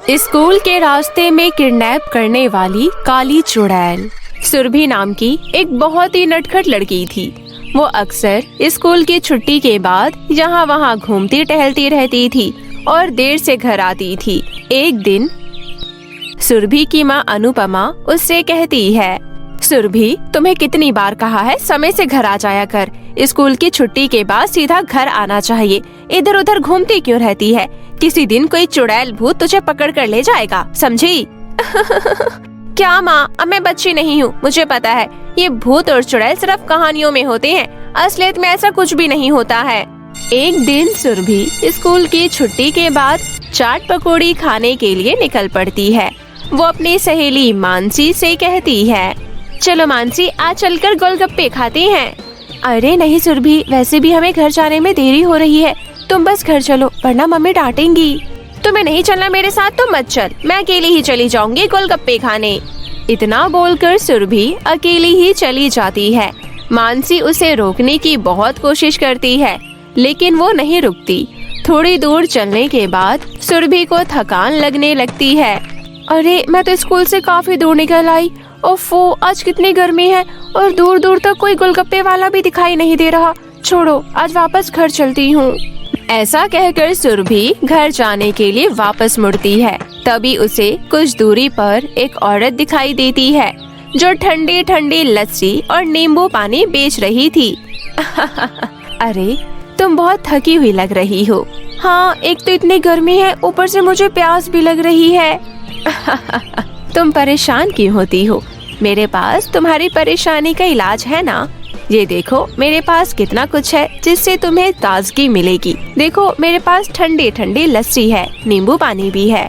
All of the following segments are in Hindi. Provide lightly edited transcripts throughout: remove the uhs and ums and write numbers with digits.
स्कूल के रास्ते में किडनैप करने वाली काली चुड़ैल। सुरभि नाम की एक बहुत ही नटखट लड़की थी। वो अक्सर स्कूल की छुट्टी के बाद यहाँ वहाँ घूमती टहलती रहती थी और देर से घर आती थी। एक दिन सुरभि की माँ अनुपमा उससे कहती है, सुरभि, तुम्हें कितनी बार कहा है समय से घर आ जाया कर। स्कूल की छुट्टी के बाद सीधा घर आना चाहिए। इधर उधर घूमती क्यों रहती है? किसी दिन कोई चुड़ैल भूत तुझे पकड़ कर ले जाएगा, समझी? क्या माँ, अब मैं बच्ची नहीं हूँ, मुझे पता है ये भूत और चुड़ैल सिर्फ कहानियों में होते हैं, असलियत में ऐसा कुछ भी नहीं होता है। एक दिन सुरभि स्कूल की छुट्टी के बाद चाट पकौड़ी खाने के लिए निकल पड़ती है। वो अपनी सहेली मानसी से कहती है, चलो मानसी, आज चलकर गोलगप्पे खाते हैं। अरे नहीं सुरभि, वैसे भी हमें घर जाने में देरी हो रही है, तुम बस घर चलो वरना मम्मी डांटेंगी। तुम्हें नहीं चलना मेरे साथ तो मत चल, मैं अकेली ही चली जाऊंगी गोलगप्पे खाने। इतना बोलकर सुरभि अकेली ही चली जाती है। मानसी उसे रोकने की बहुत कोशिश करती है लेकिन वो नहीं रुकती। थोड़ी दूर चलने के बाद सुरभि को थकान लगने लगती है। अरे मैं तो स्कूल से काफी दूर निकल आई। ओफो, आज कितनी गर्मी है और दूर दूर तक कोई गोलगप्पे वाला भी दिखाई नहीं दे रहा। छोड़ो, आज वापस घर चलती हूँ। ऐसा कहकर सुरभि घर जाने के लिए वापस मुड़ती है। तभी उसे कुछ दूरी पर एक औरत दिखाई देती है जो ठंडी ठंडी लस्सी और नींबू पानी बेच रही थी। अरे तुम बहुत थकी हुई लग रही हो। हाँ, एक तो इतनी गर्मी है, ऊपर से मुझे प्यास भी लग रही है। तुम परेशान क्यों होती हो? मेरे पास तुम्हारी परेशानी का इलाज है ना। ये देखो मेरे पास कितना कुछ है जिससे तुम्हें ताजगी मिलेगी। देखो मेरे पास ठंडी ठंडी लस्सी है, नींबू पानी भी है।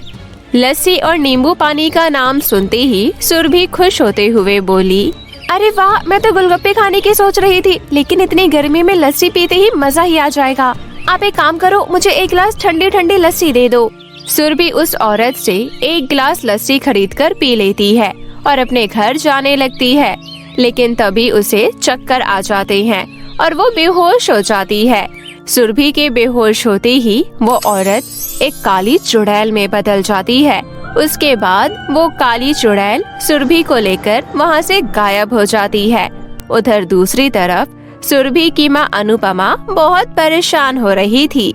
लस्सी और नींबू पानी का नाम सुनते ही सुरभि खुश होते हुए बोली, अरे वाह, मैं तो गोलगप्पे खाने की सोच रही थी, लेकिन इतनी गर्मी में लस्सी पीते ही मजा ही आ जाएगा। आप एक काम करो, मुझे एक गिलास ठंडी ठंडी लस्सी दे दो। सुरभि उस औरत से एक गिलास लस्सी खरीदकर पी लेती है और अपने घर जाने लगती है। लेकिन तभी उसे चक्कर आ जाते हैं और वो बेहोश हो जाती है। सुरभि के बेहोश होते ही वो औरत एक काली चुड़ैल में बदल जाती है। उसके बाद वो काली चुड़ैल सुरभि को लेकर वहाँ से गायब हो जाती है। उधर दूसरी तरफ सुरभि की माँ अनुपमा बहुत परेशान हो रही थी।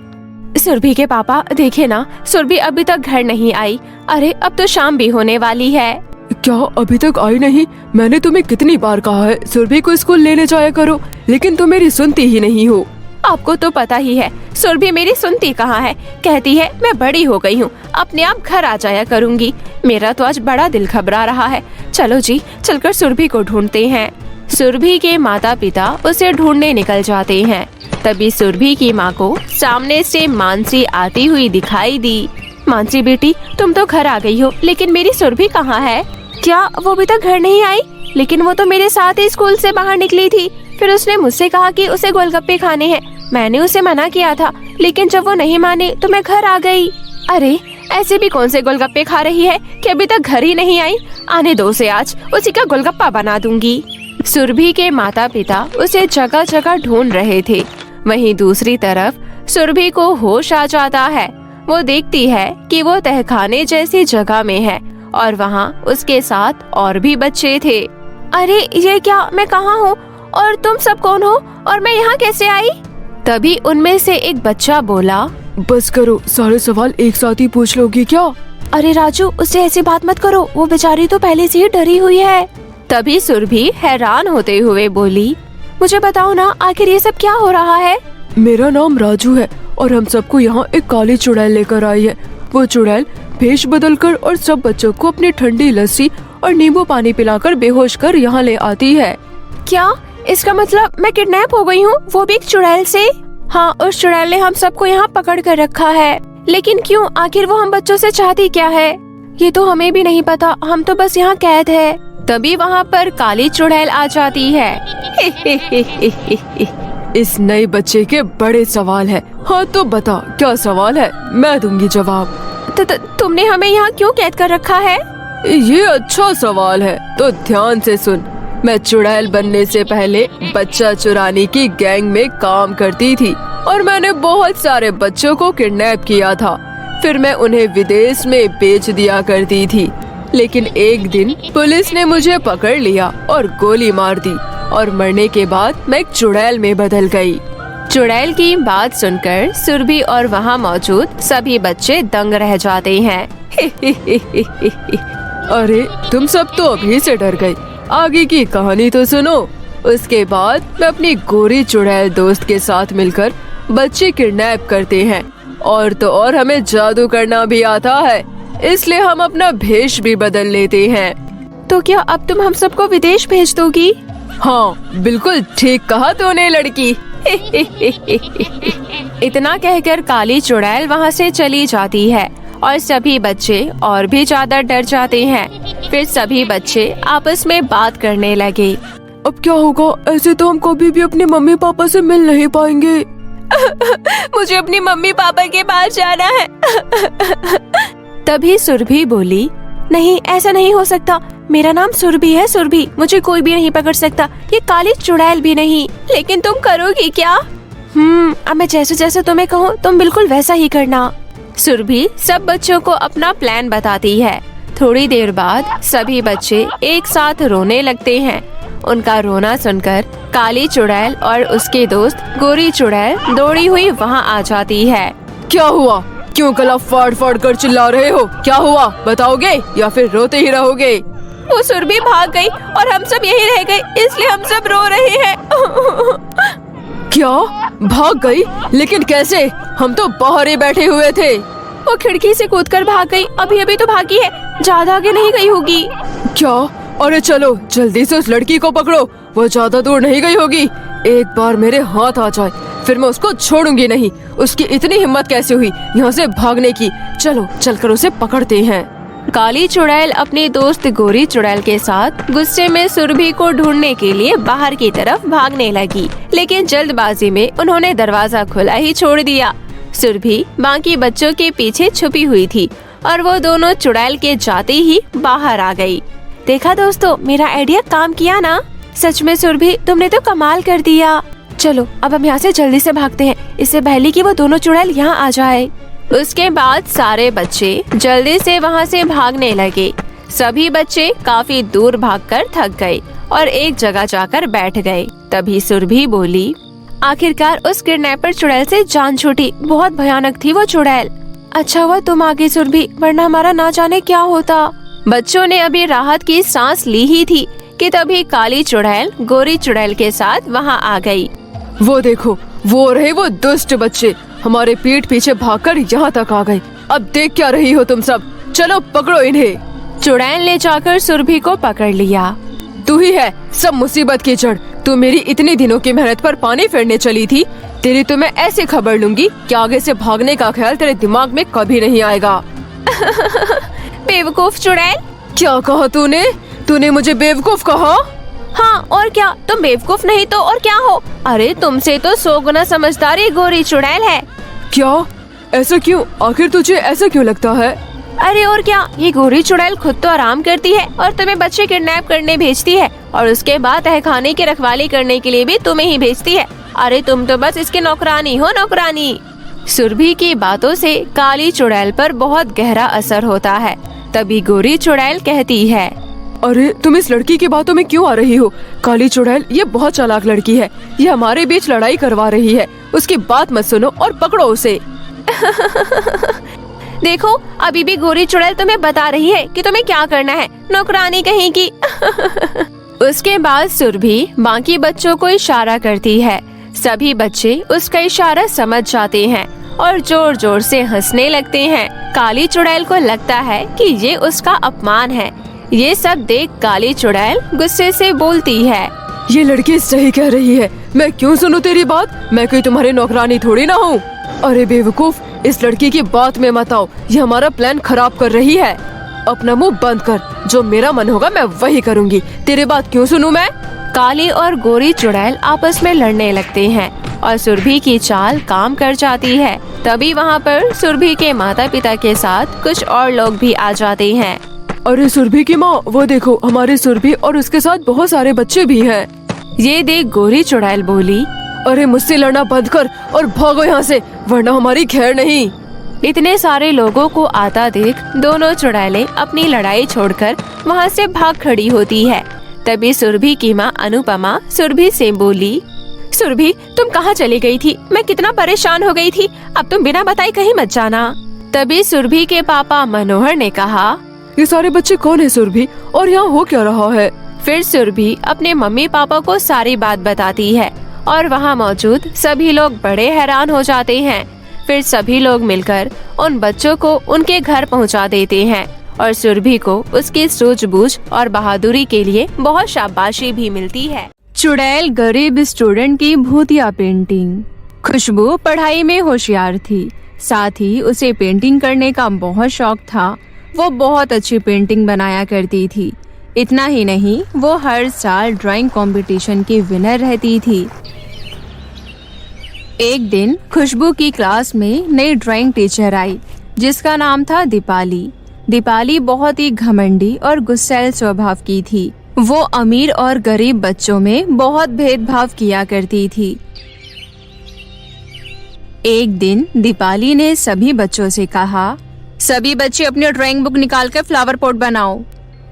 सुरभि के पापा, देखे ना, सुरभि अभी तक घर नहीं आई। अरे अब तो शाम भी होने वाली है। क्या अभी तक आई नहीं? मैंने तुम्हें कितनी बार कहा है सुरभि को स्कूल लेने जाया करो, लेकिन तुम मेरी सुनती ही नहीं हो। आपको तो पता ही है, सुरभि मेरी सुनती कहाँ है। कहती है मैं बड़ी हो गई हूँ, अपने आप घर आ जाया करूँगी। मेरा तो आज बड़ा दिल घबरा रहा है। चलो जी, चलकर सुरभि को ढूंढते हैं। सुरभि के माता पिता उसे ढूंढने निकल जाते हैं। तभी सुरभि की माँ को सामने से मानसी आती हुई दिखाई दी। मानसी बेटी, तुम तो घर आ गई हो, लेकिन मेरी सुरभि कहाँ है? क्या वो अभी तक घर नहीं आई? लेकिन वो तो मेरे साथ ही स्कूल से बाहर निकली थी। फिर उसने मुझसे कहा कि उसे गोलगप्पे खाने हैं। मैंने उसे मना किया था, लेकिन जब वो नहीं माने तो मैं घर आ गई। अरे ऐसे भी कौन से गोलगप्पे खा रही है कि अभी तक घर ही नहीं आई? आने दो उसे, आज उसी का गोलगप्पा बना दूंगी। सुरभि के माता पिता उसे जगह जगह ढूंढ रहे थे। वहीं दूसरी तरफ सुरभि को होश आ जाता है। वो देखती है कि वो तहखाने जैसी जगह में है और वहाँ उसके साथ और भी बच्चे थे। अरे ये क्या, मैं कहाँ हूँ और तुम सब कौन हो और मैं यहाँ कैसे आई? तभी उनमें से एक बच्चा बोला, बस करो, सारे सवाल एक साथ ही पूछ लोगी क्या? अरे राजू, उससे ऐसी बात मत करो, वो बेचारी तो पहले से ही डरी हुई है। तभी सुरभि हैरान होते हुए बोली, मुझे बताओ ना, आखिर ये सब क्या हो रहा है? मेरा नाम राजू है और हम सबको यहाँ एक काली चुड़ैल लेकर आई है। वो चुड़ैल भेष बदलकर और सब बच्चों को अपनी ठंडी लस्सी और नींबू पानी पिलाकर बेहोश कर यहाँ ले आती है। क्या इसका मतलब मैं किडनैप हो गई हूँ, वो भी एक चुड़ैल से? हाँ, उस चुड़ैल ने हम सबको यहाँ पकड़ कर रखा है। लेकिन क्यों? आखिर वो हम बच्चों से चाहती क्या है? ये तो हमें भी नहीं पता, हम तो बस यहाँ कैद है। तभी वहाँ पर काली चुड़ैल आ जाती है। इस नए बच्चे के बड़े सवाल है। हाँ तो बता, क्या सवाल है? मैं दूंगी जवाब। तुमने हमें यहाँ क्यों कैद कर रखा है? ये अच्छा सवाल है, तो ध्यान से सुन। मैं चुड़ैल बनने से पहले बच्चा चुराने की गैंग में काम करती थी और मैंने बहुत सारे बच्चों को किडनैप किया था। फिर मैं उन्हें विदेश में बेच दिया करती थी। लेकिन एक दिन पुलिस ने मुझे पकड़ लिया और गोली मार दी और मरने के बाद मैं एक चुड़ैल में बदल गई। चुड़ैल की बात सुनकर सुरभि और वहाँ मौजूद सभी बच्चे दंग रह जाते हैं। अरे तुम सब तो अभी से डर गए, आगे की कहानी तो सुनो। उसके बाद मैं अपनी गोरी चुड़ैल दोस्त के साथ मिलकर बच्चे किडनैप करते हैं और तो और हमें जादू करना भी आता है, इसलिए हम अपना भेष भी बदल लेते हैं। तो क्या अब तुम हम सबको विदेश भेज दोगी? हाँ बिल्कुल ठीक कहा तूने लड़की। इतना कहकर काली चुड़ैल वहाँ से चली जाती है और सभी बच्चे और भी ज्यादा डर जाते हैं। फिर सभी बच्चे आपस में बात करने लगे। अब क्या होगा? ऐसे तो हम कभी भी अपने मम्मी पापा से मिल नहीं पाएंगे। मुझे अपनी मम्मी पापा के पास जाना है। तभी सुरभि बोली, नहीं ऐसा नहीं हो सकता, मेरा नाम सुरभि है, सुरभि, मुझे कोई भी नहीं पकड़ सकता, ये काली चुड़ैल भी नहीं। लेकिन तुम करोगी क्या? अब मैं जैसे जैसे तुम्हें कहूँ तुम बिल्कुल वैसा ही करना। सुरभि सब बच्चों को अपना प्लान बताती है। थोड़ी देर बाद सभी बच्चे एक साथ रोने लगते हैं। उनका रोना सुनकर काली चुड़ैल और उसके दोस्त गोरी चुड़ैल दौड़ी हुई वहाँ आ जाती है। क्या हुआ? क्यों गला फाड़ फाड़ कर चिल्ला रहे हो? क्या हुआ बताओगे या फिर रोते ही रहोगे? वो सुरभि भाग गई और हम सब यहीं रह गए, इसलिए हम सब रो रहे हैं। क्या भाग गई? लेकिन कैसे? हम तो बाहर ही बैठे हुए थे। वो खिड़की से कूदकर भाग गई, अभी अभी तो भागी है, ज्यादा आगे नहीं गई होगी। क्या? अरे चलो जल्दी से उस लड़की को पकड़ो, वो ज्यादा दूर नहीं गई होगी। एक बार मेरे हाथ आ जाए फिर मैं उसको छोड़ूंगी नहीं। उसकी इतनी हिम्मत कैसे हुई यहाँ से भागने की? चलो चलकर उसे पकड़ते हैं। काली चुड़ैल अपने दोस्त गोरी चुड़ैल के साथ गुस्से में सुरभि को ढूंढने के लिए बाहर की तरफ भागने लगी, लेकिन जल्दबाजी में उन्होंने दरवाजा खुला ही छोड़ दिया। सुरभि बाकी बच्चों के पीछे छुपी हुई थी और वो दोनों चुड़ैल के जाते ही बाहर आ गई। देखा दोस्तों, मेरा आइडिया काम किया ना? सच में सुरभि तुमने तो कमाल कर दिया। चलो अब हम यहाँ से जल्दी से भागते हैं, इससे पहले कि वो दोनों चुड़ैल यहाँ आ जाए। उसके बाद सारे बच्चे जल्दी से वहाँ से भागने लगे। सभी बच्चे काफी दूर भागकर थक गए और एक जगह जाकर बैठ गए। तभी सुरभि बोली, आखिरकार उस किडनैपर चुड़ैल से जान छूटी, बहुत भयानक थी वो चुड़ैल। अच्छा हुआ तुम आ गई सुरभि, वरना हमारा ना जाने क्या होता। बच्चों ने अभी राहत की सांस ली ही थी कि तभी काली चुड़ैल गोरी चुड़ैल के साथ वहाँ आ गई। वो देखो, वो रहे वो दुष्ट बच्चे, हमारे पीठ पीछे भागकर यहाँ तक आ गए। अब देख क्या रही हो तुम सब? चलो पकड़ो इन्हें। चुड़ैल ने जाकर सुरभि को पकड़ लिया। तू ही है सब मुसीबत की जड़। तू मेरी इतनी दिनों की मेहनत पर पानी फेरने चली थी। तेरी तो मैं ऐसे खबर लूंगी कि आगे से भागने का ख्याल तेरे दिमाग में कभी नहीं आएगा। बेवकूफ चुड़ैल। क्या कहा तूने? तूने मुझे बेवकूफ कहा? हाँ और क्या, तुम बेवकूफ नहीं तो और क्या हो? अरे तुमसे तो 100 गुना समझदार ये गोरी चुड़ैल है। क्या? ऐसा क्यों? आखिर तुझे ऐसा क्यों लगता है? अरे और क्या, ये गोरी चुड़ैल खुद तो आराम करती है और तुम्हें बच्चे किडनैप करने भेजती है और उसके बाद तहखाने की रखवाली करने के लिए भी तुम्हें ही भेजती है। अरे तुम तो बस इसकी नौकरानी हो, नौकरानी। सुरभि की बातों से काली चुड़ैल पर बहुत गहरा असर होता है। तभी गोरी चुड़ैल कहती है, अरे तुम इस लड़की की बातों में क्यों आ रही हो? काली चुड़ैल ये बहुत चालाक लड़की है, ये हमारे बीच लड़ाई करवा रही है। उसकी बात मत सुनो और पकड़ो उसे। देखो अभी भी गोरी चुड़ैल तुम्हें बता रही है कि तुम्हें क्या करना है, नौकरानी कहीं की। उसके बाद सुरभि बाकी बच्चों को इशारा करती है। सभी बच्चे उसका इशारा समझ जाते हैं और जोर जोर से हंसने लगते हैं। काली चुड़ैल को लगता है कि ये उसका अपमान है। ये सब देख काली चुड़ैल गुस्से से बोलती है, ये लड़की सही कह रही है, मैं क्यों सुनूं तेरी बात? मैं कोई तुम्हारी नौकरानी थोड़ी ना हूँ। अरे बेवकूफ, इस लड़की की बात में मत आओ, ये हमारा प्लान खराब कर रही है। अपना मुंह बंद कर, जो मेरा मन होगा मैं वही करूँगी, तेरी बात क्यों सुनूं मैं? काली और गोरी चुड़ैल आपस में लड़ने लगते हैं और सुरभि की चाल काम कर जाती है। तभी वहाँ पर सुरभि के माता पिता के साथ कुछ और लोग भी आ जाते हैं। अरे सुरभि की माँ, वो देखो हमारे सुरभि और उसके साथ बहुत सारे बच्चे भी हैं। ये देख गोरी चुड़ैल बोली, अरे मुझसे लड़ना बंद कर और भागो यहाँ से, वरना हमारी खैर नहीं। इतने सारे लोगों को आता देख दोनों चुड़ैलें अपनी लड़ाई छोड़कर वहाँ से भाग खड़ी होती है। तभी सुरभि की माँ अनुपमा सुरभि से बोली, सुरभि तुम कहाँ चली गई थी? मैं कितना परेशान हो गई थी। अब तुम बिना बताए कहीं मत जाना। तभी सुरभि के पापा मनोहर ने कहा, ये सारे बच्चे कौन है सुरभि, और यहाँ हो क्या रहा है? फिर सुरभि अपने मम्मी पापा को सारी बात बताती है और वहाँ मौजूद सभी लोग बड़े हैरान हो जाते हैं। फिर सभी लोग मिलकर उन बच्चों को उनके घर पहुँचा देते हैं और सुरभि को उसकी सूझबूझ और बहादुरी के लिए बहुत शाबाशी भी मिलती है। चुड़ैल गरीब स्टूडेंट की भूतिया पेंटिंग। खुशबू पढ़ाई में होशियार थी, साथ ही उसे पेंटिंग करने का बहुत शौक था। वो बहुत अच्छी पेंटिंग बनाया करती थी। इतना ही नहीं, वो हर साल ड्राइंग कंपटीशन की विनर रहती थी। एक दिन खुशबू की क्लास में नई ड्राइंग टीचर आई जिसका नाम था दीपाली। दीपाली बहुत ही घमंडी और गुस्सैल स्वभाव की थी। वो अमीर और गरीब बच्चों में बहुत भेदभाव किया करती थी। एक दिन दीपाली ने सभी बच्चों से कहा, सभी बच्चे अपनी ड्राइंग बुक निकालकर फ्लावर पॉट बनाओ।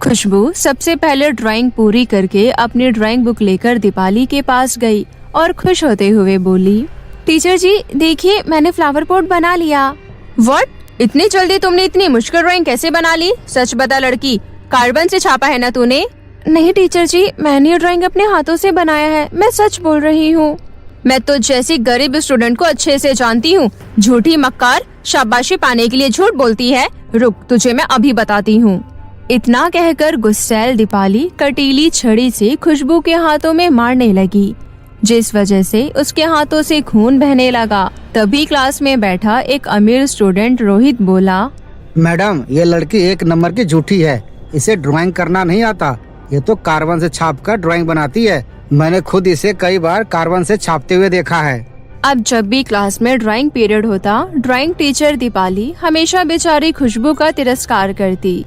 खुशबू सबसे पहले ड्राइंग पूरी करके अपनी ड्राइंग बुक लेकर दीपाली के पास गई और खुश होते हुए बोली, टीचर जी देखिए मैंने फ्लावर पॉट बना लिया। व्हाट? इतनी जल्दी तुमने इतनी मुश्किल ड्राइंग कैसे बना ली? सच बता लड़की, कार्बन से छापा है ना तूने? नहीं टीचर जी, मैंने ये ड्राइंग अपने हाथों से बनाया है, मैं सच बोल रही हूँ। मैं तो जैसी गरीब स्टूडेंट को अच्छे से जानती हूँ। झूठी मक्कार, शाबाशी पाने के लिए झूठ बोलती है। रुक, तुझे मैं अभी बताती हूँ। इतना कहकर गुस्सैल दीपाली कटीली छड़ी से खुशबू के हाथों में मारने लगी, जिस वजह से उसके हाथों से खून बहने लगा। तभी क्लास में बैठा एक अमीर स्टूडेंट रोहित बोला, मैडम ये लड़की एक नंबर की झूठी है, इसे ड्राइंग करना नहीं आता। ये तो कार्बन से छापकर ड्राइंग बनाती है। मैंने खुद इसे कई बार कार्बन से छापते हुए देखा है। अब जब भी क्लास में ड्राइंग पीरियड होता, ड्राइंग टीचर दीपाली हमेशा बेचारी खुशबू का तिरस्कार करती।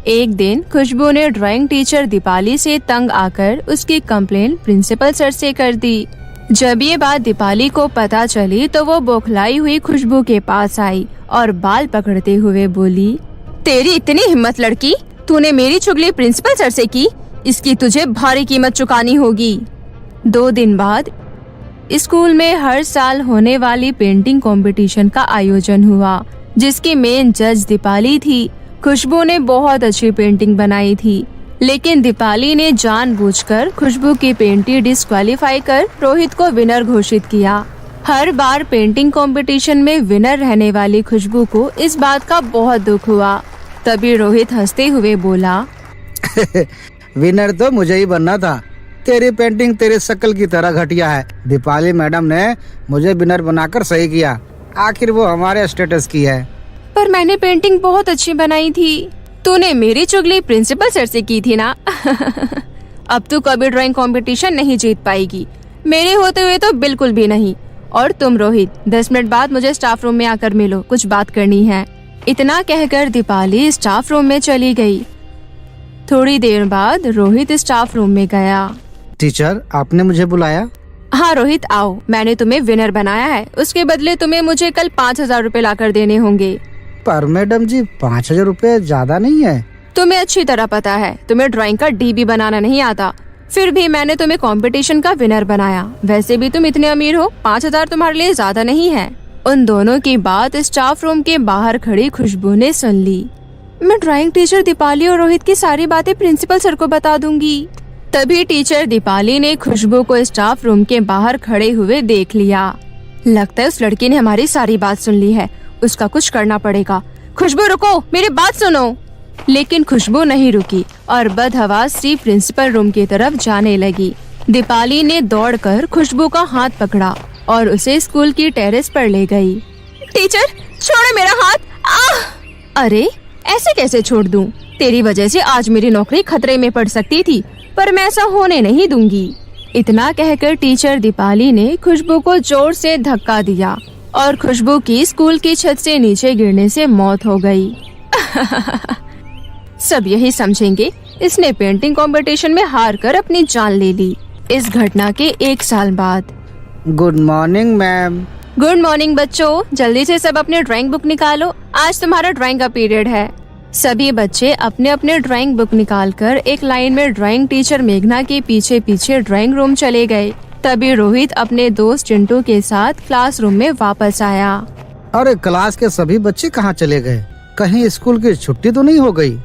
एक दिन खुशबू ने ड्राइंग टीचर दीपाली से तंग आकर उसकी कंप्लेन प्रिंसिपल सर से कर दी। जब ये बात दीपाली को पता चली तो वो बौखलाई हुई खुशबू के पास आई और बाल पकड़ते हुए बोली, तेरी इतनी हिम्मत लड़की, तूने मेरी चुगली प्रिंसिपल सर से की। इसकी तुझे भारी कीमत चुकानी होगी। 2 दिन बाद स्कूल में हर साल होने वाली पेंटिंग कंपटीशन का आयोजन हुआ, जिसकी मेन जज दीपाली थी। खुशबू ने बहुत अच्छी पेंटिंग बनाई थी, लेकिन दीपाली ने जानबूझकर खुशबू की पेंटिंग डिस्क्वालीफाई कर रोहित को विनर घोषित किया। हर बार पेंटिंग कंपटीशन में विनर रहने वाली खुशबू को इस बात का बहुत दुख हुआ। तभी रोहित हंसते हुए बोला, विनर तो मुझे ही बनना था। तेरी पेंटिंग तेरे शक्ल की तरह घटिया है। दीपाली मैडम ने मुझे विनर बनाकर सही किया। आखिर वो हमारे स्टेटस की है। पर मैंने पेंटिंग बहुत अच्छी बनाई थी। तूने मेरी चुगली प्रिंसिपल सर से की थी ना। अब तू कभी ड्राइंग कंपटीशन नहीं जीत पाएगी, मेरे होते हुए तो बिल्कुल भी नहीं। और तुम रोहित, 10 मिनट बाद मुझे स्टाफ रूम में आकर मिलो, कुछ बात करनी है। इतना कहकर दीपाली स्टाफ रूम में चली गई। थोड़ी देर बाद रोहित स्टाफ रूम में गया। टीचर, आपने मुझे बुलाया? हाँ रोहित, आओ। मैंने तुम्हें विनर बनाया है, उसके बदले तुम्हें मुझे कल 5000 रूपए लाकर देने होंगे। पर मैडम जी, 5000 रूपए ज्यादा नहीं है? तुम्हें अच्छी तरह पता है तुम्हें ड्राइंग का डीबी बनाना नहीं आता, फिर भी मैंने तुम्हें कंपटीशन का विनर बनाया। वैसे भी तुम इतने अमीर हो, 5000 तुम्हारे लिए ज्यादा नहीं है। उन दोनों की बात स्टाफ रूम के बाहर खड़ी खुशबू ने सुन ली। मैं ड्राइंग टीचर दीपाली और रोहित की सारी बातें प्रिंसिपल सर को बता दूंगी। तभी टीचर दीपाली ने खुशबू को स्टाफ रूम के बाहर खड़े हुए देख लिया। लगता है उस लड़की ने हमारी सारी बात सुन ली है, उसका कुछ करना पड़ेगा। खुशबू रुको, मेरी बात सुनो। लेकिन खुशबू नहीं रुकी और बदहवास सी प्रिंसिपल रूम की तरफ जाने लगी। दीपाली ने दौड़कर खुशबू का हाथ पकड़ा और उसे स्कूल की टेरेस पर ले गई। टीचर, छोड़ो मेरा हाथ। अरे ऐसे कैसे छोड़ दूं? तेरी वजह से आज मेरी नौकरी खतरे में पड़ सकती थी, पर मैं ऐसा होने नहीं दूंगी। इतना कहकर टीचर दीपाली ने खुशबू को जोर से धक्का दिया और खुशबू की स्कूल की छत से नीचे गिरने से मौत हो गई। सब यही समझेंगे, इसने पेंटिंग कंपटीशन में हार कर अपनी जान ले ली। इस घटना के 1 साल बाद। Good morning ma'am. Good morning बच्चों, जल्दी से सब अपने ड्राइंग बुक निकालो, आज तुम्हारा ड्राइंग का पीरियड है। सभी बच्चे अपने अपने ड्राइंग बुक निकालकर एक लाइन में ड्राइंग टीचर मेघना के पीछे पीछे ड्राइंग रूम चले गए। तभी रोहित अपने दोस्त चिंटू के साथ क्लासरूम में वापस आया। अरे क्लास के सभी बच्चे कहाँ चले गए? कहीं स्कूल की छुट्टी तो नहीं हो गई?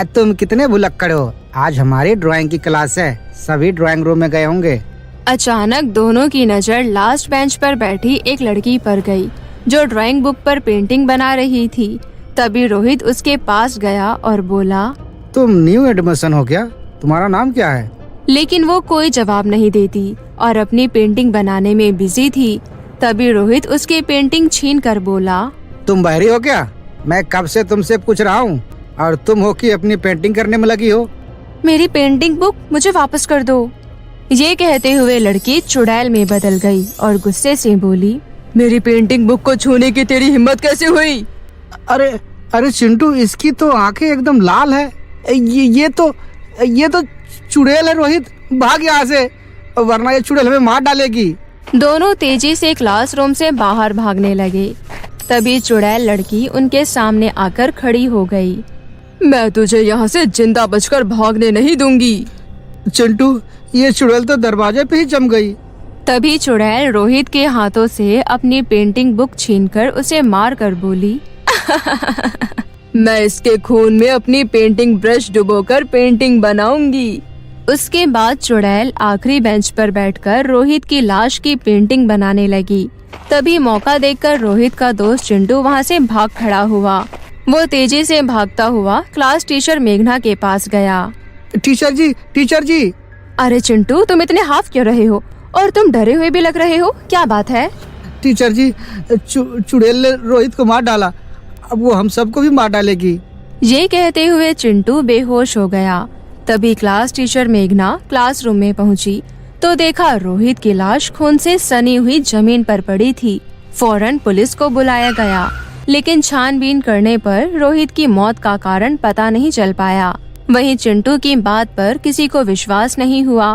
तुम कितने भुलक्कड़ हो, आज हमारी ड्राइंग की क्लास है, सभी ड्राइंग रूम में गए होंगे। अचानक दोनों की नजर लास्ट बेंच पर बैठी एक लड़की पर गई जो ड्राइंग बुक पर पेंटिंग बना रही थी। तभी रोहित उसके पास गया और बोला, तुम न्यू एडमिशन हो क्या? तुम्हारा नाम क्या है? लेकिन वो कोई जवाब नहीं देती और अपनी पेंटिंग बनाने में बिजी थी। तभी रोहित उसकी पेंटिंग छीन कर बोला, तुम बहरी हो क्या? मैं कब से तुमसे पूछ रहा हूँ और तुम हो कि अपनी पेंटिंग करने में लगी हो। मेरी पेंटिंग बुक मुझे वापस कर दो। ये कहते हुए लड़की चुड़ैल में बदल गई और गुस्से से बोली, मेरी पेंटिंग बुक को छूने की तेरी हिम्मत कैसे हुई? अरे अरे चिंटू, इसकी तो आंखें एकदम लाल है। ये तो चुड़ैल है रोहित, भाग यहाँ से वरना ये चुड़ैल हमें मार डालेगी। दोनों तेजी से क्लासरूम से बाहर भागने लगे। तभी चुड़ैल लड़की उनके सामने आकर खड़ी हो गई। मैं तुझे यहाँ से जिंदा बचकर भागने नहीं दूंगी। चिंटू, ये चुड़ैल तो दरवाजे पे ही जम गई। तभी चुड़ैल रोहित के हाथों से अपनी पेंटिंग बुक छीनकर उसे मार कर बोली, मैं इसके खून में अपनी पेंटिंग ब्रश डुबोकर पेंटिंग बनाऊंगी। उसके बाद चुड़ैल आखिरी बेंच पर बैठकर रोहित की लाश की पेंटिंग बनाने लगी। तभी मौका देखकर रोहित का दोस्त चिंटू वहाँ से भाग खड़ा हुआ। वो तेजी से भागता हुआ क्लास टीचर मेघना के पास गया। टीचर जी। अरे चिंटू, तुम इतने हाफ क्यों रहे हो और तुम डरे हुए भी लग रहे हो, क्या बात है? टीचर जी, चुड़ैल ने रोहित को मार डाला, अब वो हम सबको भी मार डालेगी। ये कहते हुए चिंटू बेहोश हो गया। तभी क्लास टीचर मेघना क्लासरूम में पहुंची तो देखा रोहित की लाश खून से सनी हुई जमीन पर पड़ी थी। फौरन पुलिस को बुलाया गया, लेकिन छानबीन करने पर रोहित की मौत का कारण पता नहीं चल पाया। वहीं चिंटू की बात पर किसी को विश्वास नहीं हुआ।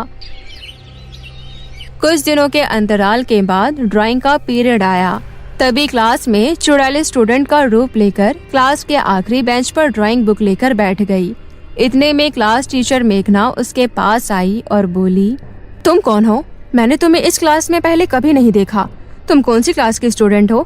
कुछ दिनों के अंतराल के बाद ड्राइंग का पीरियड आया। तभी क्लास में चुड़ैल स्टूडेंट का रूप लेकर क्लास के आखिरी बेंच पर ड्राइंग बुक लेकर बैठ गई। इतने में क्लास टीचर मेघना उसके पास आई और बोली, तुम कौन हो? मैंने तुम्हें इस क्लास में पहले कभी नहीं देखा। तुम कौन सी क्लास की स्टूडेंट हो?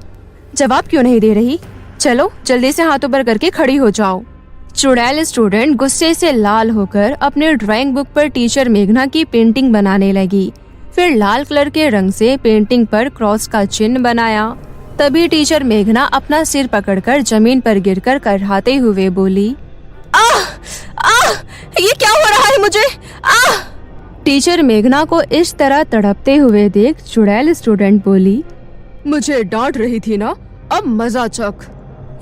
जवाब क्यों नहीं दे रही? चलो जल्दी से हाथ ऊपर करके खड़ी हो जाओ। चुड़ैल स्टूडेंट गुस्से से लाल होकर अपने ड्राइंग बुक पर टीचर मेघना की पेंटिंग बनाने लगी। फिर लाल कलर के रंग से पेंटिंग पर क्रॉस का चिन्ह बनाया। तभी टीचर मेघना अपना सिर पकड़कर जमीन पर गिरकर कराहते हुए बोली, आह! आह! ये क्या हो रहा है मुझे? आह! टीचर मेघना को इस तरह तड़पते हुए देख चुड़ैल स्टूडेंट बोली, मुझे डांट रही थी ना, अब मजा चख।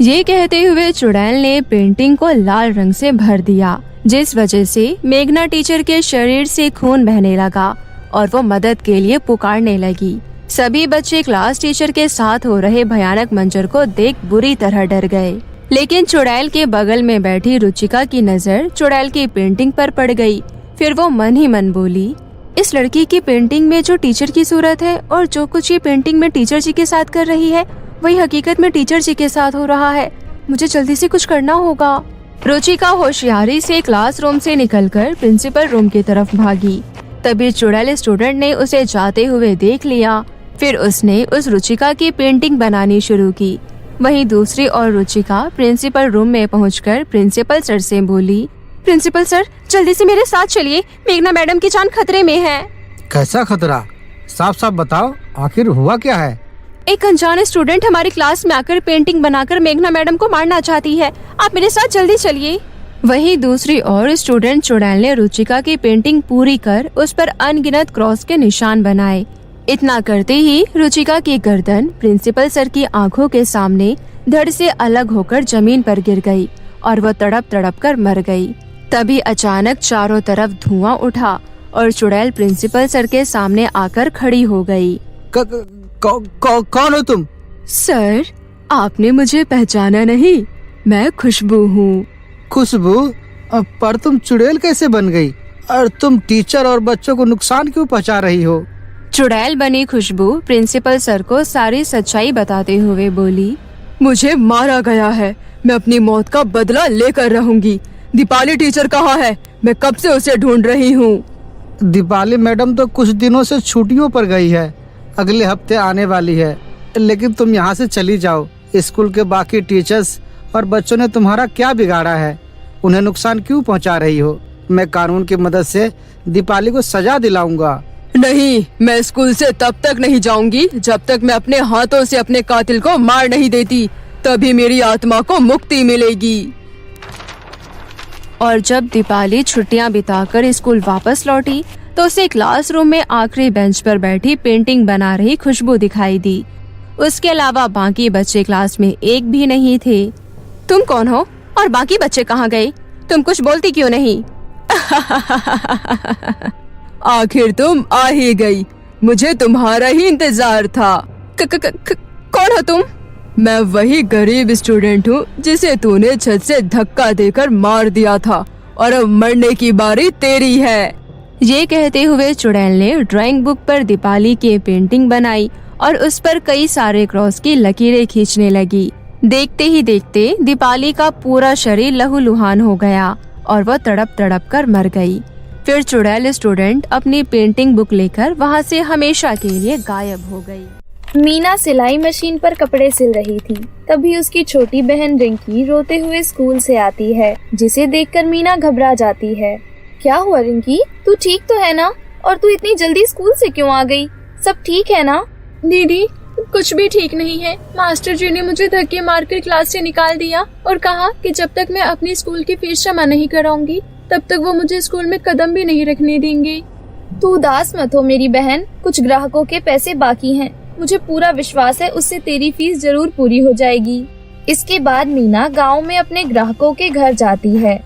ये कहते हुए चुड़ैल ने पेंटिंग को लाल रंग से भर दिया, जिस वजह से मेघना टीचर के शरीर से खून बहने लगा और वो मदद के लिए पुकारने लगी। सभी बच्चे क्लास टीचर के साथ हो रहे भयानक मंजर को देख बुरी तरह डर गए। लेकिन चुड़ैल के बगल में बैठी रुचिका की नजर चुड़ैल की पेंटिंग पर पड़ गई। फिर वो मन ही मन बोली, इस लड़की की पेंटिंग में जो टीचर की सूरत है और जो कुछ ये पेंटिंग में टीचर जी के साथ कर रही है, वही हकीकत में टीचर जी के साथ हो रहा है। मुझे जल्दी से कुछ करना होगा। रुचिका होशियारी से क्लासरूम से निकलकर प्रिंसिपल रूम की तरफ भागी। तभी चुड़ैल स्टूडेंट ने उसे जाते हुए देख लिया। फिर उसने उस रुचिका की पेंटिंग बनानी शुरू की। वहीं दूसरी ओर रुचिका प्रिंसिपल रूम में पहुंचकर प्रिंसिपल सर से बोली, प्रिंसिपल सर, जल्दी से मेरे साथ चलिए, मेघना मैडम की जान खतरे में है। कैसा खतरा? साफ साफ बताओ, आखिर हुआ क्या है? एक अनजान स्टूडेंट हमारी क्लास में आकर पेंटिंग बनाकर मेघना मैडम को मारना चाहती है। आप मेरे साथ जल्दी चलिए। वहीं दूसरी ओर स्टूडेंट चुड़ैल ने रुचिका की पेंटिंग पूरी कर उस पर अनगिनत क्रॉस के निशान बनाए। इतना करते ही रुचिका की गर्दन प्रिंसिपल सर की आंखों के सामने धड़ से अलग होकर जमीन पर गिर गई और वो तड़प तड़प कर मर गई। तभी अचानक चारों तरफ धुआं उठा और चुड़ैल प्रिंसिपल सर के सामने आकर खड़ी हो गई। कौन हो तुम? सर, आपने मुझे पहचाना नहीं? मैं खुशबू हूँ। खुशबू? पर तुम चुड़ैल कैसे बन गई? और तुम टीचर और बच्चों को नुकसान क्यों पहुंचा रही हो? चुड़ैल बनी खुशबू प्रिंसिपल सर को सारी सच्चाई बताते हुए बोली, मुझे मारा गया है, मैं अपनी मौत का बदला लेकर रहूंगी। दीपाली टीचर कहाँ है? मैं कब से उसे ढूंढ रही हूँ। दीपाली मैडम तो कुछ दिनों से छुट्टियों पर गई है, अगले हफ्ते आने वाली है। लेकिन तुम यहाँ से चली जाओ। स्कूल के बाकी टीचर्स और बच्चों ने तुम्हारा क्या बिगाड़ा है? उन्हें नुकसान क्यों पहुँचा रही हो? मैं कानून की मदद से दीपाली को सजा दिलाऊंगा। नहीं, मैं स्कूल से तब तक नहीं जाऊंगी जब तक मैं अपने हाथों से अपने कातिल को मार नहीं देती। तभी मेरी आत्मा को मुक्ति मिलेगी। और जब दीपाली छुट्टियां बिताकर स्कूल वापस लौटी तो उसे क्लासरूम में आखिरी बेंच पर बैठी पेंटिंग बना रही खुशबू दिखाई दी। उसके अलावा बाकी बच्चे क्लास में एक भी नहीं थे। तुम कौन हो और बाकी बच्चे कहाँ गए? तुम कुछ बोलती क्यों नहीं? आखिर तुम आ ही गई, मुझे तुम्हारा ही इंतजार था। कौन हो तुम? मैं वही गरीब स्टूडेंट हूँ जिसे तूने छत से धक्का देकर मार दिया था और अब मरने की बारी तेरी है। ये कहते हुए चुड़ैल ने ड्राइंग बुक पर दीपाली की पेंटिंग बनाई और उस पर कई सारे क्रॉस की लकीरें खींचने लगी। देखते ही देखते दीपाली का पूरा शरीर लहूलुहान हो गया और वो तड़प तड़प कर मर गई। फिर चुड़ैल स्टूडेंट अपनी पेंटिंग बुक लेकर वहाँ से हमेशा के लिए गायब हो गई। मीना सिलाई मशीन पर कपड़े सिल रही थी। तभी उसकी छोटी बहन रिंकी रोते हुए स्कूल से आती है, जिसे देखकर मीना घबरा जाती है। क्या हुआ रिंकी, तू ठीक तो है ना? और तू इतनी जल्दी स्कूल से क्यों आ गई? सब ठीक है ना? दीदी, कुछ भी ठीक नहीं है। मास्टर जी ने मुझे धक्के मारकर क्लास से निकाल दिया और कहा कि जब तक मैं अपनी स्कूल की फीस जमा नहीं कराऊंगी तब तक वो मुझे स्कूल में कदम भी नहीं रखने देंगे। तू उदास मत हो मेरी बहन, कुछ ग्राहकों के पैसे बाकी हैं। मुझे पूरा विश्वास है उससे तेरी फीस जरूर पूरी हो जाएगी। इसके बाद मीना गांव में अपने ग्राहकों के घर जाती है।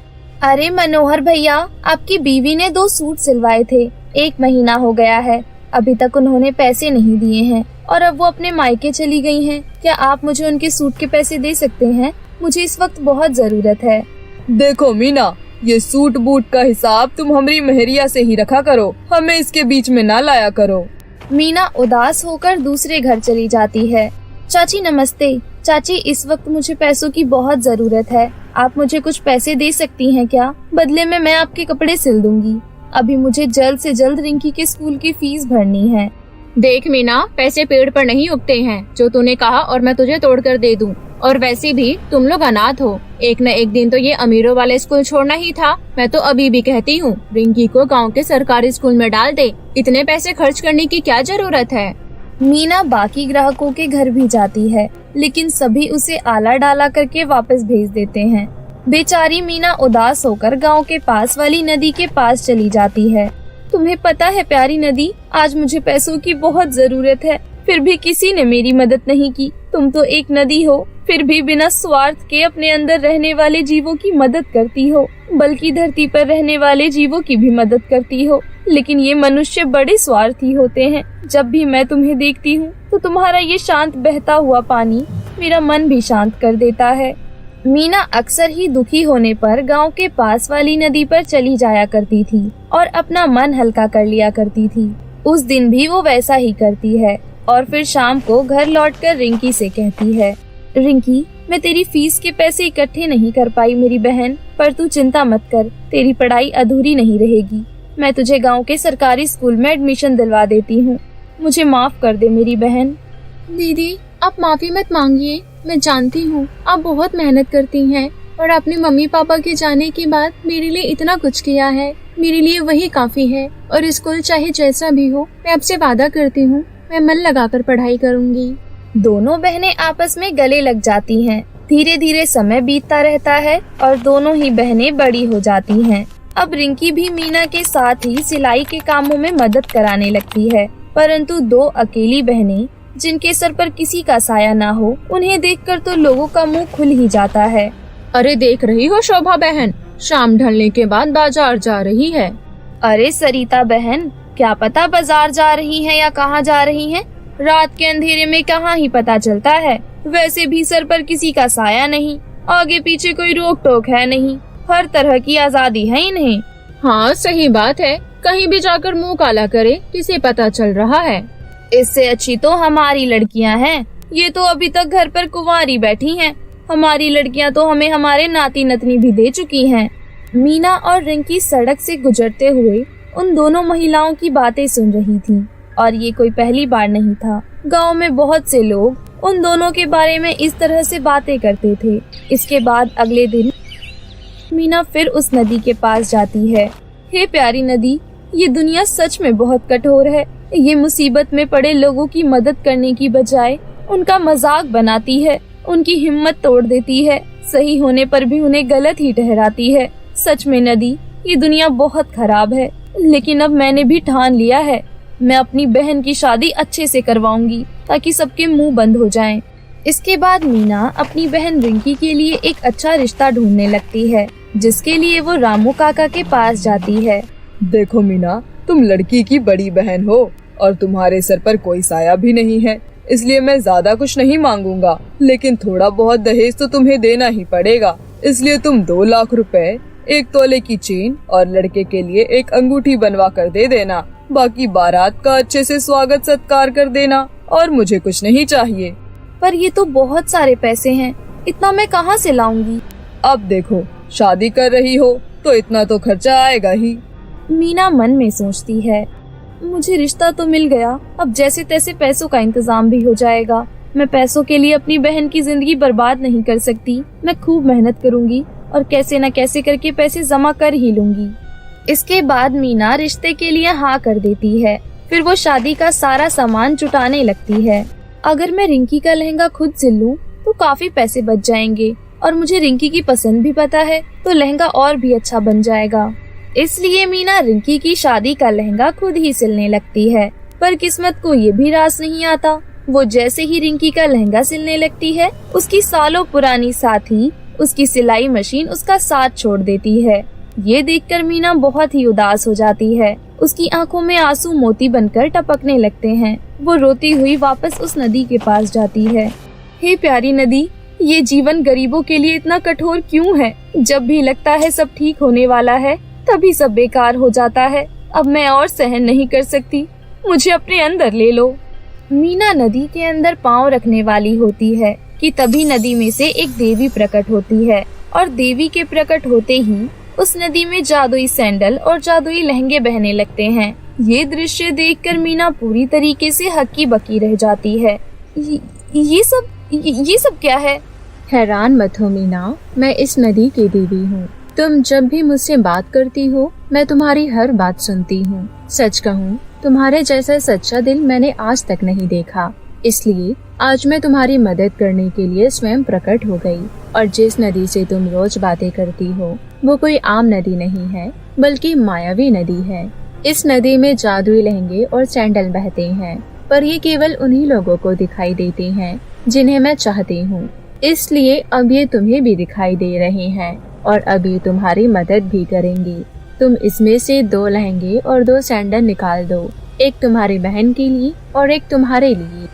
अरे मनोहर भैया, आपकी बीवी ने 2 सूट सिलवाए थे, 1 महीना हो गया है, अभी तक उन्होंने पैसे नहीं दिए हैं और अब वो अपने मायके चली गई हैं। क्या आप मुझे उनके सूट के पैसे दे सकते हैं? मुझे इस वक्त बहुत जरूरत है। देखो मीना, ये सूट बूट का हिसाब तुम हमारी मेहरिया से ही रखा करो, हमें इसके बीच में ना लाया करो। मीना उदास होकर दूसरे घर चली जाती है। चाची नमस्ते। चाची, इस वक्त मुझे पैसों की बहुत जरूरत है, आप मुझे कुछ पैसे दे सकती हैं क्या? बदले में मैं आपके कपड़े सिल दूंगी। अभी मुझे जल्द से जल्द रिंकी के स्कूल की फीस भरनी है। देख मीना, पैसे पेड़ पर नहीं उगते हैं, जो तूने कहा और मैं तुझे तोड़ कर दे दूं। और वैसे भी तुम लोग अनाथ हो, एक न एक दिन तो ये अमीरों वाले स्कूल छोड़ना ही था। मैं तो अभी भी कहती हूँ रिंकी को गांव के सरकारी स्कूल में डाल दे, इतने पैसे खर्च करने की क्या जरूरत है। मीना बाकी ग्राहकों के घर भी जाती है, लेकिन सभी उसे आला डाला करके वापस भेज देते हैं। बेचारी मीना उदास होकर गांव के पास वाली नदी के पास चली जाती है। तुम्हें पता है प्यारी नदी, आज मुझे पैसों की बहुत जरूरत है, फिर भी किसी ने मेरी मदद नहीं की। तुम तो एक नदी हो, फिर भी बिना स्वार्थ के अपने अंदर रहने वाले जीवों की मदद करती हो, बल्कि धरती पर रहने वाले जीवों की भी मदद करती हो। लेकिन ये मनुष्य बड़े स्वार्थी होते हैं। जब भी मैं तुम्हें देखती हूँ तो तुम्हारा ये शांत बहता हुआ पानी मेरा मन भी शांत कर देता है। मीना अक्सर ही दुखी होने पर गांव के पास वाली नदी पर चली जाया करती थी और अपना मन हल्का कर लिया करती थी। उस दिन भी वो वैसा ही करती है और फिर शाम को घर लौटकर रिंकी से कहती है, रिंकी, मैं तेरी फीस के पैसे इकट्ठे नहीं कर पाई मेरी बहन, पर तू चिंता मत कर, तेरी पढ़ाई अधूरी नहीं रहेगी। मैं तुझे गांव के सरकारी स्कूल में एडमिशन दिलवा देती हूँ। मुझे माफ कर दे मेरी बहन। दीदी, आप माफी मत मांगिए, मैं जानती हूँ आप बहुत मेहनत करती हैं और अपने मम्मी पापा के जाने के बाद मेरे लिए इतना कुछ किया है। मेरे लिए वही काफी है और स्कूल चाहे जैसा भी हो, मैं आपसे वादा करती हूँ मैं मन लगाकर पढ़ाई करूँगी। दोनों बहनें आपस में गले लग जाती हैं। धीरे धीरे समय बीतता रहता है और दोनों ही बहनें बड़ी हो जाती हैं। अब रिंकी भी मीना के साथ ही सिलाई के कामों में मदद कराने लगती है, परंतु 2 अकेली बहनें जिनके सर पर किसी का साया ना हो, उन्हें देखकर तो लोगों का मुंह खुल ही जाता है। अरे देख रही हो शोभा बहन, शाम ढलने के बाद बाजार जा रही है। अरे सरिता बहन, क्या पता बाजार जा रही है या कहाँ जा रही है, रात के अंधेरे में कहाँ ही पता चलता है। वैसे भी सर पर किसी का साया नहीं, आगे पीछे कोई रोक टोक है नहीं, हर तरह की आजादी है इन्हें। हाँ सही बात है, कहीं भी जाकर मुंह काला करे, किसे पता चल रहा है। इससे अच्छी तो हमारी लड़कियां हैं। ये तो अभी तक घर पर कुंवारी बैठी हैं। हमारी लड़कियां तो हमें हमारे नाती नतनी भी दे चुकी हैं। मीना और रिंकी सड़क से गुजरते हुए उन दोनों महिलाओं की बातें सुन रही थीं। और ये कोई पहली बार नहीं था। गांव में बहुत से लोग उन दोनों के बारे में इस तरह से बातें करते थे। इसके बाद अगले दिन मीना फिर उस नदी के पास जाती है। हे प्यारी नदी, ये दुनिया सच में बहुत कठोर है। ये मुसीबत में पड़े लोगों की मदद करने की बजाय उनका मजाक बनाती है, उनकी हिम्मत तोड़ देती है, सही होने पर भी उन्हें गलत ही ठहराती है। सच में नदी, ये दुनिया बहुत खराब है। लेकिन अब मैंने भी ठान लिया है, मैं अपनी बहन की शादी अच्छे से करवाऊंगी ताकि सबके मुंह बंद हो जाएं। इसके बाद मीना अपनी बहन रिंकी के लिए एक अच्छा रिश्ता ढूंढने लगती है, जिसके लिए वो रामू काका के पास जाती है। देखो मीना, तुम लड़की की बड़ी बहन हो और तुम्हारे सर पर कोई साया भी नहीं है, इसलिए मैं ज्यादा कुछ नहीं मांगूंगा, लेकिन थोड़ा बहुत दहेज तो तुम्हें देना ही पड़ेगा। इसलिए तुम 2 लाख रुपए, 1 तोले की चेन और लड़के के लिए एक अंगूठी बनवा कर दे देना। बाकी बारात का अच्छे से स्वागत सत्कार कर देना और मुझे कुछ नहीं चाहिए। पर ये तो बहुत सारे पैसे हैं, इतना मैं कहाँ से लाऊंगी? अब देखो, शादी कर रही हो तो इतना तो खर्चा आएगा ही। मीना मन में सोचती है, मुझे रिश्ता तो मिल गया, अब जैसे तैसे पैसों का इंतजाम भी हो जाएगा। मैं पैसों के लिए अपनी बहन की जिंदगी बर्बाद नहीं कर सकती। मैं खूब मेहनत करूंगी और कैसे न कैसे करके पैसे जमा कर ही लूंगी। इसके बाद मीना रिश्ते के लिए हाँ कर देती है। फिर वो शादी का सारा सामान जुटाने लगती है। अगर मैं रिंकी का लहंगा खुद सिल लूं तो काफी पैसे बच जाएंगे और मुझे रिंकी की पसंद भी पता है, तो लहंगा और भी अच्छा बन जाएगा। इसलिए मीना रिंकी की शादी का लहंगा खुद ही सिलने लगती है। पर किस्मत को ये भी रास नहीं आता, वो जैसे ही रिंकी का लहंगा सिलने लगती है, उसकी सालों पुरानी साथी, उसकी सिलाई मशीन उसका साथ छोड़ देती है। ये देखकर मीना बहुत ही उदास हो जाती है। उसकी आंखों में आंसू मोती बनकर टपकने लगते हैं। वो रोती हुई वापस उस नदी के पास जाती है। हे प्यारी नदी, ये जीवन गरीबों के लिए इतना कठोर क्यों है? जब भी लगता है सब ठीक होने वाला है, तभी सब बेकार हो जाता है। अब मैं और सहन नहीं कर सकती, मुझे अपने अंदर ले लो। मीना नदी के अंदर पांव रखने वाली होती है कि तभी नदी में से एक देवी प्रकट होती है और देवी के प्रकट होते ही उस नदी में जादुई सैंडल और जादुई लहंगे बहने लगते हैं। ये दृश्य देखकर मीना पूरी तरीके से हक्की बक्की रह जाती है। ये सब क्या है? हैरान मत हो मीना, मैं इस नदी की देवी हूँ। तुम जब भी मुझसे बात करती हो, मैं तुम्हारी हर बात सुनती हूँ। सच कहूँ, तुम्हारे जैसा सच्चा दिल मैंने आज तक नहीं देखा। इसलिए आज मैं तुम्हारी मदद करने के लिए स्वयं प्रकट हो गई। और जिस नदी से तुम रोज बातें करती हो, वो कोई आम नदी नहीं है, बल्कि मायावी नदी है। इस नदी में जादुई लहंगे और सैंडल बहते हैं, पर ये केवल उन्हीं लोगों को दिखाई देते हैं जिन्हें मैं चाहती हूँ। इसलिए अब ये तुम्हें भी दिखाई दे रहे हैं और अभी तुम्हारी मदद भी करेंगी। तुम इसमें से 2 लहंगे और 2 सैंडल निकाल दो, एक तुम्हारी बहन के लिए और एक तुम्हारे लिए।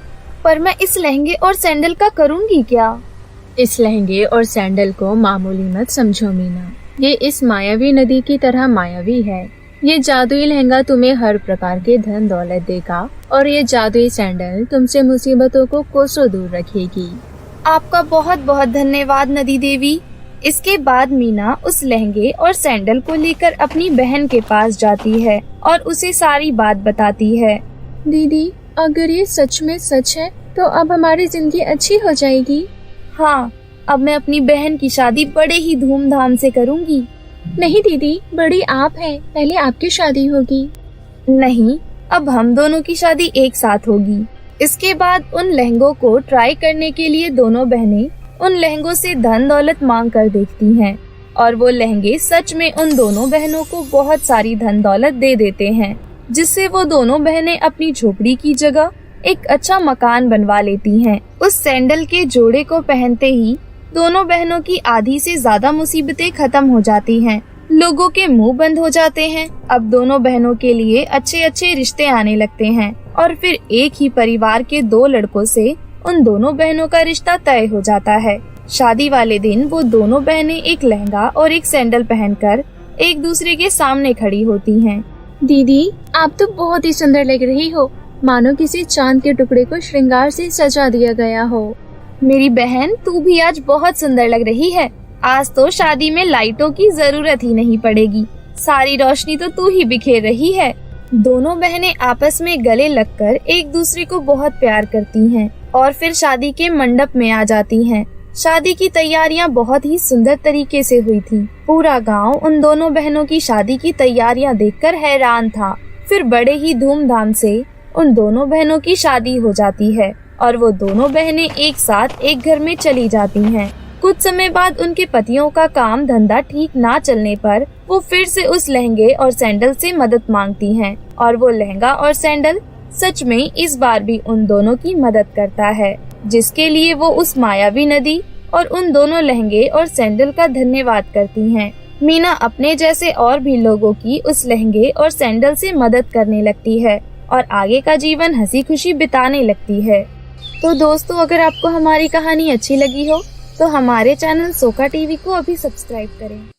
पर मैं इस लहंगे और सैंडल का करूँगी क्या? इस लहंगे और सैंडल को मामूली मत समझो मीना, ये इस मायावी नदी की तरह मायावी है। ये जादुई लहंगा तुम्हें हर प्रकार के धन दौलत देगा और ये जादुई सैंडल तुमसे मुसीबतों को कोसों दूर रखेगी। आपका बहुत बहुत धन्यवाद नदी देवी। इसके बाद मीना उस लहंगे और सैंडल को लेकर अपनी बहन के पास जाती है और उसे सारी बात बताती है। दीदी, अगर ये सच में सच है तो अब हमारी जिंदगी अच्छी हो जाएगी। हाँ, अब मैं अपनी बहन की शादी बड़े ही धूमधाम से करूँगी। नहीं दीदी, बड़ी आप हैं, पहले आपकी शादी होगी। नहीं, अब हम दोनों की शादी एक साथ होगी। इसके बाद उन लहंगों को ट्राई करने के लिए दोनों बहनें उन लहंगों से धन दौलत मांग कर देखती हैं और वो लहंगे सच में उन दोनों बहनों को बहुत सारी धन दौलत दे देते हैं, जिससे वो दोनों बहनें अपनी झोपड़ी की जगह एक अच्छा मकान बनवा लेती हैं। उस सैंडल के जोड़े को पहनते ही दोनों बहनों की आधी से ज्यादा मुसीबतें खत्म हो जाती हैं। लोगों के मुंह बंद हो जाते हैं। अब दोनों बहनों के लिए अच्छे अच्छे रिश्ते आने लगते हैं और फिर एक ही परिवार के 2 लड़कों से उन दोनों बहनों का रिश्ता तय हो जाता है। शादी वाले दिन वो दोनों बहनें एक लहंगा और एक सैंडल पहनकर एक दूसरे के सामने खड़ी होती हैं। दीदी, आप तो बहुत ही सुंदर लग रही हो, मानो किसी चांद के टुकड़े को श्रृंगार से सजा दिया गया हो। मेरी बहन, तू भी आज बहुत सुंदर लग रही है। आज तो शादी में लाइटों की जरूरत ही नहीं पड़ेगी, सारी रोशनी तो तू ही बिखेर रही है। दोनों बहनें आपस में गले लगकर एक दूसरे को बहुत प्यार करती हैं और फिर शादी के मंडप में आ जाती हैं। शादी की तैयारियां बहुत ही सुंदर तरीके से हुई थी। पूरा गांव उन दोनों बहनों की शादी की तैयारियां देखकर हैरान था। फिर बड़े ही धूमधाम से उन दोनों बहनों की शादी हो जाती है और वो दोनों बहनें एक साथ एक घर में चली जाती हैं। कुछ समय बाद उनके पतियों का काम धंधा ठीक ना चलने पर वो फिर से उस लहंगे और सैंडल से मदद मांगती हैं और वो लहंगा और सैंडल सच में इस बार भी उन दोनों की मदद करता है, जिसके लिए वो उस मायावी नदी और उन दोनों लहंगे और सैंडल का धन्यवाद करती हैं। मीना अपने जैसे और भी लोगों की उस लहंगे और सैंडल से मदद करने लगती है और आगे का जीवन हंसी खुशी बिताने लगती है। तो दोस्तों, अगर आपको हमारी कहानी अच्छी लगी हो तो हमारे चैनल सोका टीवी को अभी सब्सक्राइब करें।